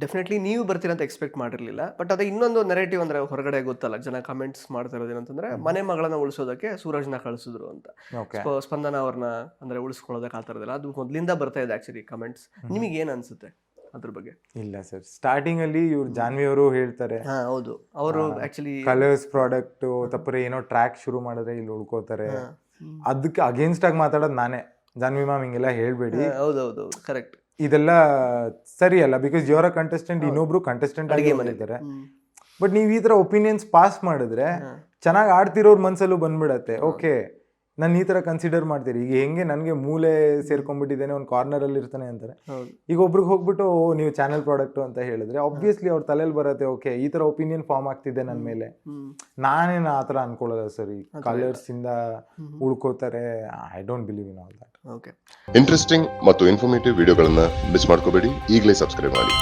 Definitely ನೀವು ಬರ್ತೀರ ಅಂತ ಎಕ್ಸ್ಪೆಕ್ಟ್ ಮಾಡಿರಲಿಲ್ಲ. ಬಟ್ ಅದೇ ಇನ್ನೊಂದು ನೆರೇಟಿವ್ ಅಂದರೆ ಹೊರಗಡೆ ಗೊತ್ತಲ್ಲ, ಜನ ಕಮೆಂಟ್ಸ್ ಮಾಡ್ತಾ ಇರೋದು ಏನಂತಂದರೆ ಮನೆ ಮಗಳನ್ನ ಉಳಿಸೋದಕ್ಕೆ ಸೂರಜ್ನ ಕಳಿಸಿದ್ರು ಅಂತ. ಓಕೆ. ಸ್ಪಂದನ ಅವ್ರನ್ನ ಅಂದರೆ ಉಳಿಸ್ಕೊಳ್ಳೋದಕ್ಕೆ ಆ ಥರದಲ್ಲ, ಅದು ಮೊದಲಿಂದ ಬರ್ತಾ ಇದೆ ಆ್ಯಕ್ಚುಲಿ ಕಮೆಂಟ್ಸ್. ನಿಮಗೆ ಏನು ಅನಿಸುತ್ತೆ ಅದ್ರ ಬಗ್ಗೆ? ಇಲ್ಲ ಸರ್, ಸ್ಟಾರ್ಟಿಂಗ್ ಅಲ್ಲಿ ಇವ್ರು ಜಾನ್ವಿ ಅವರು ಹೇಳ್ತಾರೆ ಹೌದು, ಅವರು ಆ್ಯಕ್ಚುಲಿ ಕಲರ್ಸ್ ಪ್ರಾಡಕ್ಟ್ ತಪ್ಪರೆ ಏನೋ ಟ್ರ್ಯಾಕ್ ಶುರು ಮಾಡಿದ್ರೆ ಇಲ್ಲಿ ಉಳ್ಕೋತಾರೆ, ಅದಕ್ಕೆ ಅಗೇನ್ಸ್ಟ್ ಆಗಿ ಮಾತಾಡೋದು ನಾನೇ. ಜಾನ್ವಿ ಮ್ಯಾಮ್ ಹಿಂಗೆಲ್ಲ ಹೇಳ್ಬೇಡಿ, ಹೌದೌದು ಕರೆಕ್ಟ್, ಇದೆಲ್ಲ ಸರಿ ಅಲ್ಲ. ಬಿಕಾಸ್ ಯುವರ್ ಅ ಕಂಟೆಸ್ಟೆಂಟ್, ಇನ್ನೊಬ್ರು ಕಂಟೆಸ್ಟೆಂಟ್ ಆಗಿ ಬಂದಿದ್ದಾರೆ. ಬಟ್ ನೀವು ಈ ತರ ಒಪಿನಿಯನ್ಸ್ ಪಾಸ್ ಮಾಡಿದ್ರೆ ಚೆನ್ನಾಗಿ ಆಡ್ತಿರೋರ್ ಮನ್ಸಲ್ಲೂ ಬಂದ್ಬಿಡತ್ತೆ. ಓಕೆ, ನಾನು ಈ ತರ ಕನ್ಸಿಡರ್ ಮಾಡ್ತೀರಿ. ಈಗ ಹೆಂಗೆ ನನಗೆ ಮೂಲೆ ಸೇರ್ಕೊಂಡ್ಬಿಟ್ಟಿದ್ದೇನೆ, ಒಂದು ಕಾರ್ನರ್ ಅಲ್ಲಿ ಇರ್ತಾನೆ ಅಂತಾರೆ. ಈಗ ಒಬ್ರಿಗೆ ಹೋಗ್ಬಿಟ್ಟು ನೀವು ಚಾನೆಲ್ ಪ್ರಾಡಕ್ಟ್ ಅಂತ ಹೇಳಿದ್ರೆ ಆಬ್ವಿಯಸ್ಲಿ ಅವ್ರ ತಲೆಯಲ್ಲಿ ಬರುತ್ತೆ, ಓಕೆ ಈ ತರ ಒಪಿನಿಯನ್ ಫಾರ್ಮ್ ಆಗ್ತಿದೆ ನನ್ನ ಮೇಲೆ. ನಾನೇನು ಆ ತರ ಅನ್ಕೊಳ್ಳೋದ ಸರಿ, ಕಲರ್ಸ್ ಇಂದ ಉಳ್ಕೋತಾರೆ. I don't believe in all that. Okay, interesting ಮತ್ತು ಇನ್ಫಾರ್ಮೇಟಿವ್ ವಿಡಿಯೋಗಳನ್ನ ಮಿಸ್ ಮಾಡ್ಕೋಬೇಡಿ. ಈಗಲೇ ಸಬ್ಸ್ಕ್ರೈಬ್ ಮಾಡಿ.